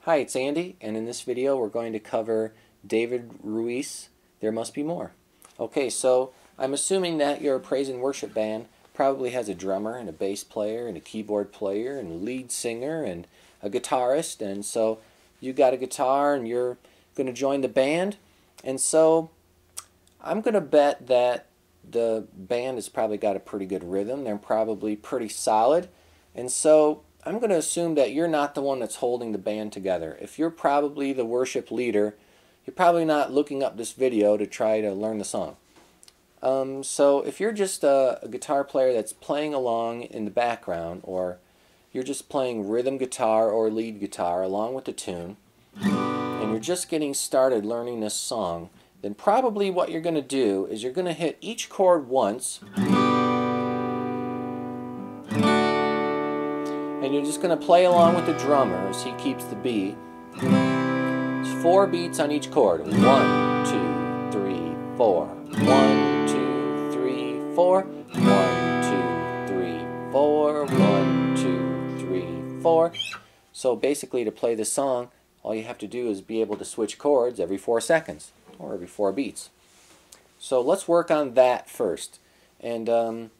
Hi, it's Andy, and in this video we're going to cover David Ruiz, There Must Be More. Okay, so I'm assuming that your praise and worship band probably has a drummer and a bass player and a keyboard player and a lead singer and a guitarist, and so you got a guitar and you're going to join the band, and so I'm going to bet that the band has probably got a pretty good rhythm. They're probably pretty solid, and so I'm going to assume that you're not the one that's holding the band together. If you're probably the worship leader, you're probably not looking up this video to try to learn the song. So if you're just a guitar player that's playing along in the background, or you're just playing rhythm guitar or lead guitar along with the tune, and you're just getting started learning this song, then probably what you're going to do is you're going to hit each chord once, and you're just going to play along with the drummer as he keeps the beat. There's 4 beats on each chord. 1, 2, 3, 4. 1, 2, 3, 4. 1, 2, 3, 4. 1, 2, 3, 4. So basically, to play the song, all you have to do is be able to switch chords every 4 seconds, or every 4 beats. So let's work on that first. And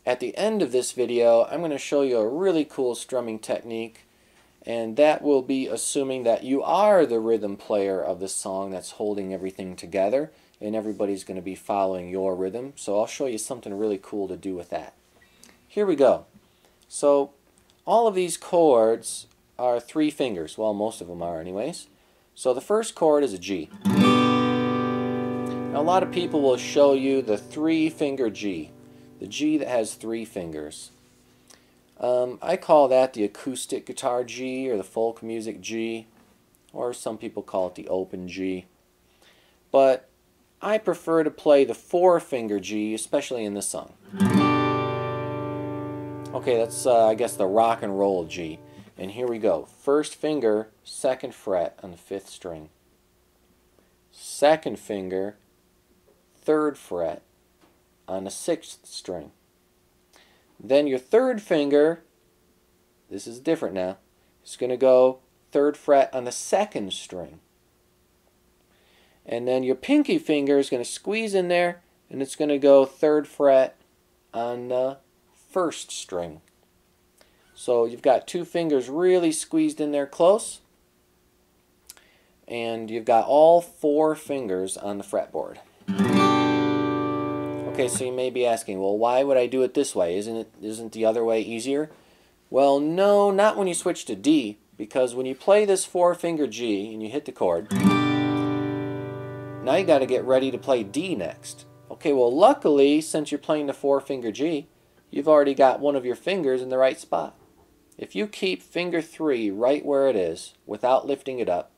at the end of this video, I'm going to show you a really cool strumming technique, and that will be assuming that you are the rhythm player of the song that's holding everything together, and everybody's going to be following your rhythm. So I'll show you something really cool to do with that. Here we go. So all of these chords are 3 fingers. Well, most of them are anyways. So the first chord is a G. Now, a lot of people will show you the 3-finger G. The G that has 3 fingers. I call that the acoustic guitar G, or the folk music G, or some people call it the open G. But I prefer to play the 4-finger G, especially in this song. Okay, that's I guess the rock and roll G. And here we go. 1st finger, 2nd fret on the 5th string. 2nd finger, 3rd fret on the 6th string. Then your 3rd finger, this is different now, it's going to go 3rd fret on the 2nd string. And then your pinky finger is going to squeeze in there, and it's going to go 3rd fret on the 1st string. So you've got 2 fingers really squeezed in there close, and you've got all 4 fingers on the fretboard. Okay, so you may be asking, well, why would I do it this way? Isn't the other way easier? Well, no, not when you switch to D, because when you play this 4-finger G and you hit the chord, now you got to get ready to play D next. Okay, well, luckily, since you're playing the 4-finger G, you've already got one of your fingers in the right spot. If you keep finger 3 right where it is without lifting it up,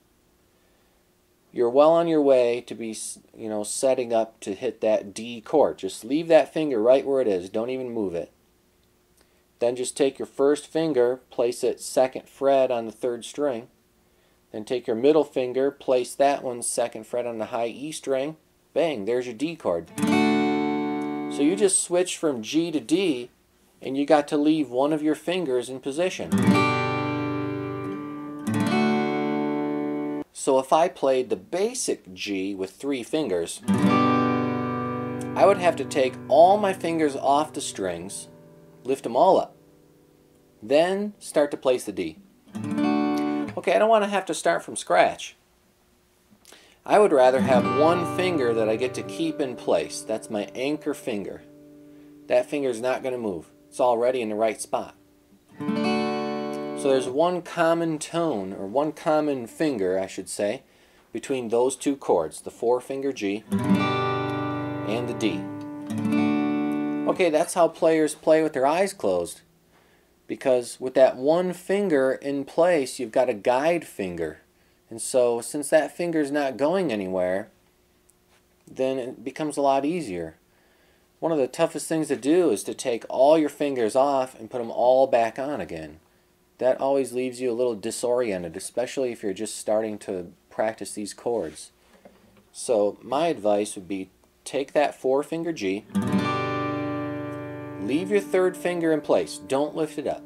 you're well on your way to be, setting up to hit that D chord. Just leave that finger right where it is. Don't even move it. Then just take your 1st finger, place it 2nd fret on the 3rd string. Then take your middle finger, place that one 2nd fret on the high E string. Bang, there's your D chord. So you just switched from G to D, and you got to leave one of your fingers in position. So if I played the basic G with 3 fingers, I would have to take all my fingers off the strings, lift them all up, then start to place the D. Okay, I don't want to have to start from scratch. I would rather have 1 finger that I get to keep in place. That's my anchor finger. That finger's not going to move. It's already in the right spot. So there's one common tone, or one common finger, I should say, between those 2 chords, the 4-finger G and the D. Okay, that's how players play with their eyes closed, because with that 1 finger in place, you've got a guide finger. And so since that finger's not going anywhere, then it becomes a lot easier. One of the toughest things to do is to take all your fingers off and put them all back on again. That always leaves you a little disoriented, especially if you're just starting to practice these chords. So my advice would be, take that 4-finger G, leave your 3rd finger in place, don't lift it up,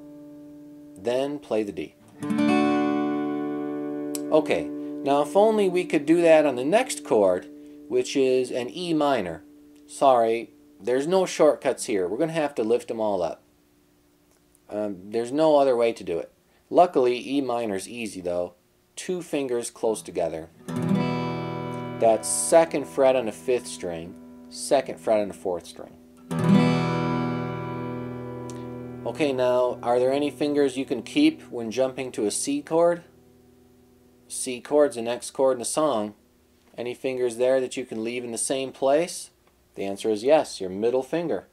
then play the D. Okay, now if only we could do that on the next chord, which is an E minor. Sorry, there's no shortcuts here. We're going to have to lift them all up. There's no other way to do it. Luckily, E minor's easy though. 2 fingers close together. That's 2nd fret on the 5th string, 2nd fret on the 4th string. Okay, now, are there any fingers you can keep when jumping to a C chord? C chord's the next chord in the song. Any fingers there that you can leave in the same place? The answer is yes, your middle finger.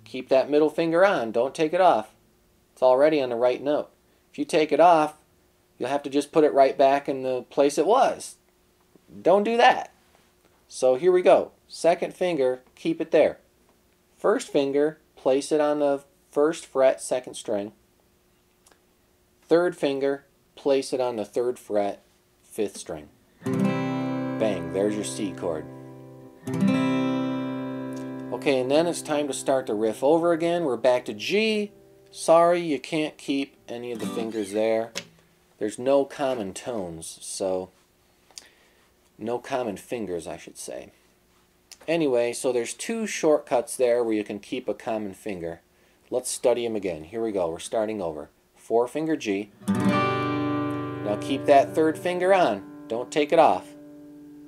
Keep that middle finger on, don't take it off. It's already on the right note. If you take it off, you'll have to just put it right back in the place it was. Don't do that. So here we go. 2nd finger, keep it there. 1st finger, place it on the 1st fret, 2nd string. 3rd finger, place it on the 3rd fret, 5th string. Bang, there's your C chord. Okay, and then it's time to start the riff over again. We're back to G. Sorry, you can't keep any of the fingers there. There's no common tones, so no common fingers, I should say. Anyway, so there's 2 shortcuts there where you can keep a common finger. Let's study them again. Here we go. We're starting over. 4-finger G. Now keep that 3rd finger on. Don't take it off.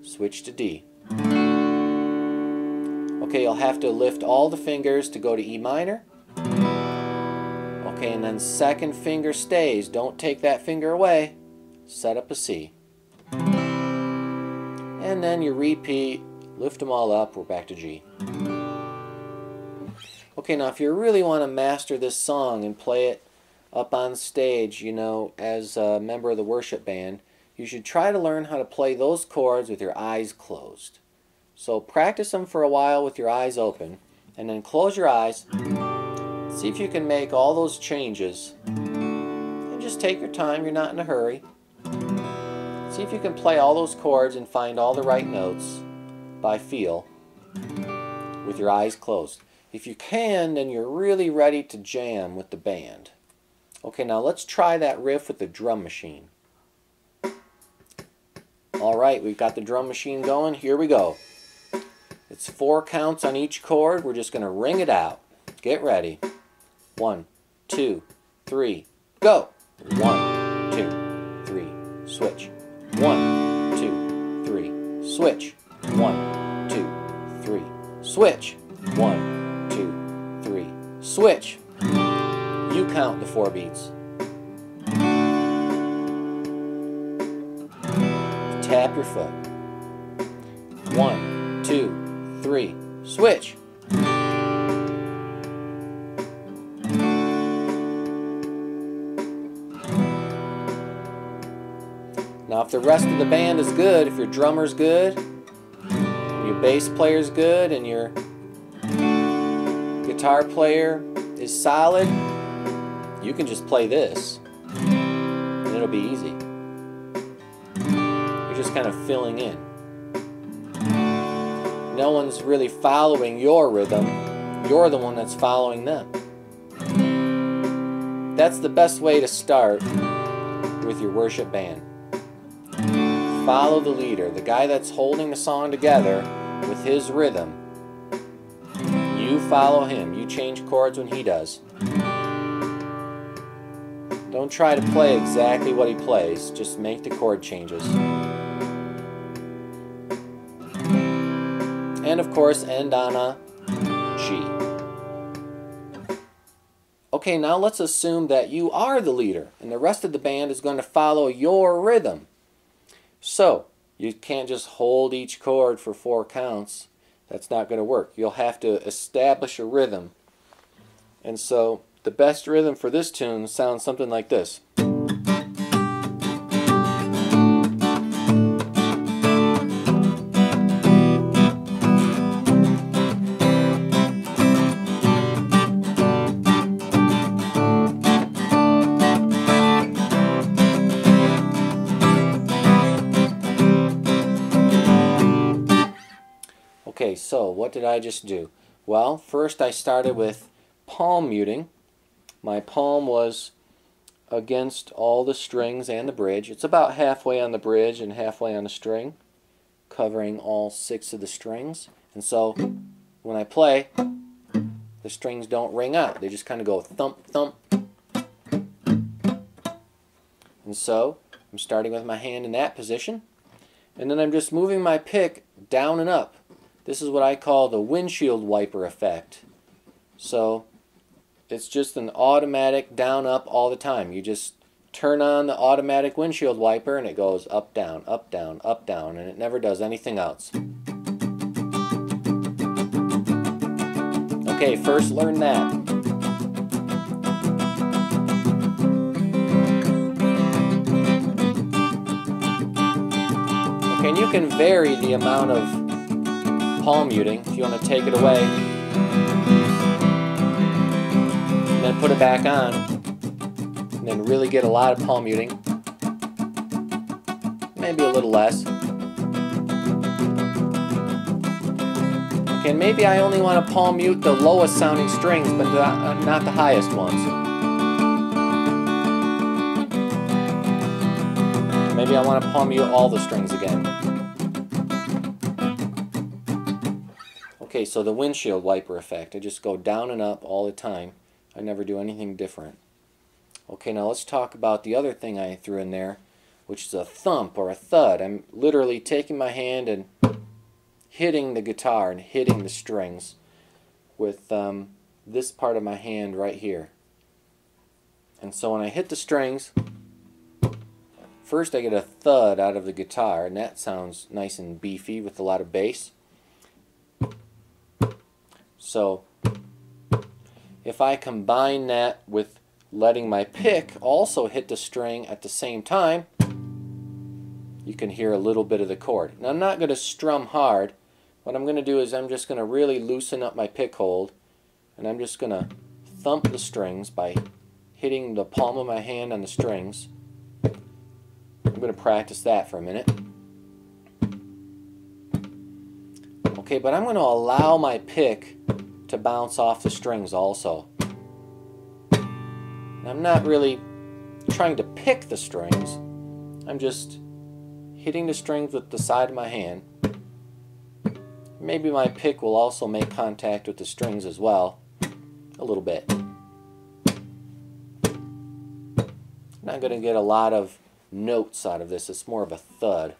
Switch to D. Okay, you'll have to lift all the fingers to go to E minor. Okay, and then 2nd finger stays. Don't take that finger away. Set up a C. And then you repeat. Lift them all up. We're back to G. Okay, now if you really want to master this song and play it up on stage, you know, as a member of the worship band, you should try to learn how to play those chords with your eyes closed. So practice them for a while with your eyes open, and then close your eyes. See if you can make all those changes. And just take your time, you're not in a hurry. See if you can play all those chords and find all the right notes by feel with your eyes closed. If you can, then you're really ready to jam with the band. Okay, now let's try that riff with the drum machine. Alright, we've got the drum machine going. Here we go. It's 4 counts on each chord. We're just going to ring it out. Get ready. 1, 2, 3, go! 1, 2, 3, switch. 1, 2, 3, switch. 1, 2, 3, switch. 1, 2, 3, switch. You count the 4 beats. Tap your foot. 1, 2, 3, switch. Now if the rest of the band is good, if your drummer's good, your bass player's good, and your guitar player is solid, you can just play this and it'll be easy. You're just kind of filling in. No one's really following your rhythm. You're the one that's following them. That's the best way to start with your worship band. Follow the leader, the guy that's holding the song together with his rhythm. You follow him. You change chords when he does. Don't try to play exactly what he plays. Just make the chord changes. And of course, end on a G. Okay, now let's assume that you are the leader and the rest of the band is going to follow your rhythm. So, you can't just hold each chord for 4 counts. That's not going to work. You'll have to establish a rhythm. And so, the best rhythm for this tune sounds something like this. Okay, so what did I just do? Well, first I started with palm muting. My palm was against all the strings and the bridge. It's about halfway on the bridge and halfway on the string, covering all 6 of the strings. And so when I play, the strings don't ring out. They just kind of go thump, thump. And so I'm starting with my hand in that position. And then I'm just moving my pick down and up. This is what I call the windshield wiper effect. So it's just an automatic down up all the time. You just turn on the automatic windshield wiper and it goes up, down, up, down, up, down, and it never does anything else. Okay, first learn that. Okay, and you can vary the amount of palm muting if you want to take it away. And then put it back on. And then really get a lot of palm muting. Maybe a little less. Okay, and maybe I only want to palm mute the lowest sounding strings, but not the highest ones. Maybe I want to palm mute all the strings again. Okay, so the windshield wiper effect. I just go down and up all the time. I never do anything different. Okay, now let's talk about the other thing I threw in there, which is a thump or a thud. I'm literally taking my hand and hitting the guitar and hitting the strings with this part of my hand right here. And so when I hit the strings, first I get a thud out of the guitar, and that sounds nice and beefy with a lot of bass. So if I combine that with letting my pick also hit the string at the same time, you can hear a little bit of the chord. Now I'm not going to strum hard. What I'm going to do is I'm just going to really loosen up my pick hold, and I'm just going to thump the strings by hitting the palm of my hand on the strings. I'm going to practice that for a minute. Okay, but I'm going to allow my pick to bounce off the strings also. And I'm not really trying to pick the strings. I'm just hitting the strings with the side of my hand. Maybe my pick will also make contact with the strings as well, a little bit. I'm not going to get a lot of notes out of this. It's more of a thud.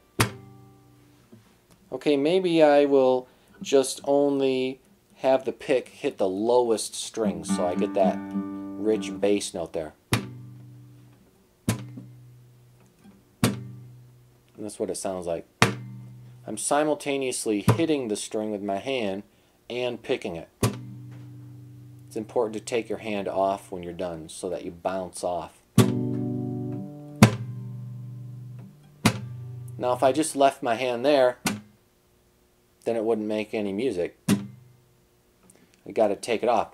Okay, maybe I will just only have the pick hit the lowest strings so I get that rich bass note there. And that's what it sounds like. I'm simultaneously hitting the string with my hand and picking it. It's important to take your hand off when you're done so that you bounce off. Now if I just left my hand there, then it wouldn't make any music. I got to take it off.